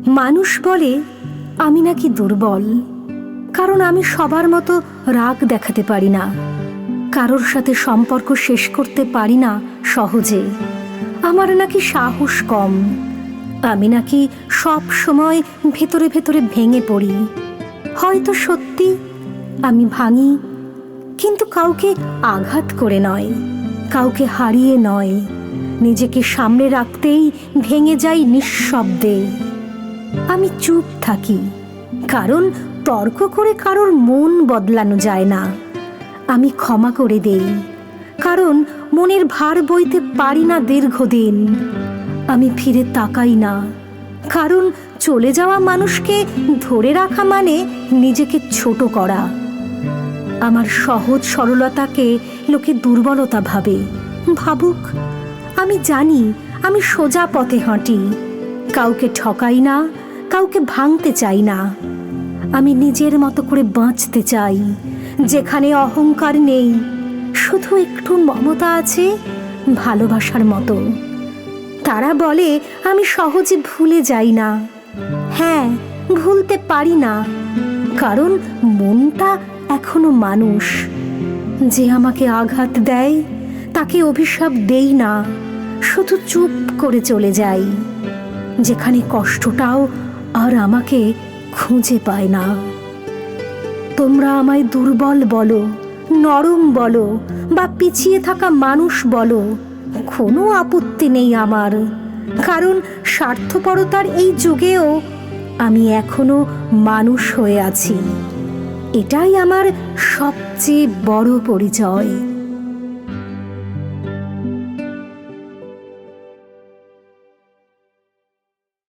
মানুষ বলে আমি নাকি দুর্বল, কারণ আমি সবার মতো রাগ দেখাতে পারি না, কারোর সাথে সম্পর্ক শেষ করতে পারি না সহজে। আমার নাকি সাহস কম, আমি নাকি সব সময় ভেতরে ভেতরে ভেঙে পড়ি। হয়তো সত্যি আমি ভাঙি, কিন্তু কাউকে আঘাত করে নয়, কাউকে হারিয়ে নয়, নিজেকে সামনে রাখতেই ভেঙে যাই নিঃশব্দে। আমি চুপ থাকি, কারণ তর্ক করে কারোর মন বদলানো যায় না। আমি ক্ষমা করে দেই, কারণ মনের ভার বইতে পারি না দীর্ঘদিন। আমি ফিরে তাকাই না, কারণ চলে যাওয়া মানুষকে ধরে রাখা মানে নিজেকে ছোট করা। আমার সহজ সরলতাকে লোকে দুর্বলতা ভাবে। ভাবুক, আমি জানি আমি সোজা পথে হাঁটি, কাউকে ঠকাই না, কাউকে ভাঙতে চাই না। আমি নিজের মতো করে বাঁচতে চাই, যেখানে অহংকার নেই, শুধু একটু মমতা আছে, ভালোবাসার মতো। তারা বলে আমি সহজে ভুলে যাই না। হ্যাঁ, ভুলতে পারি না, কারণ মনটা এখনো মানুষ। যে আমাকে আঘাত দেয় তাকে অভিশাপ দেই না, শুধু চুপ করে চলে যাই, যেখানে কষ্টটাও আর আমাকে খুঁজে পায় না। তোমরা আমায় দুর্বল বলো, নরম বলো, বা পিছিয়ে থাকা মানুষ বলো, কোনো আপত্তি নেই আমার, কারণ স্বার্থপরতার এই যুগেও আমি এখনো মানুষ হয়ে আছি। এটাই আমার সবচেয়ে বড় পরিচয়।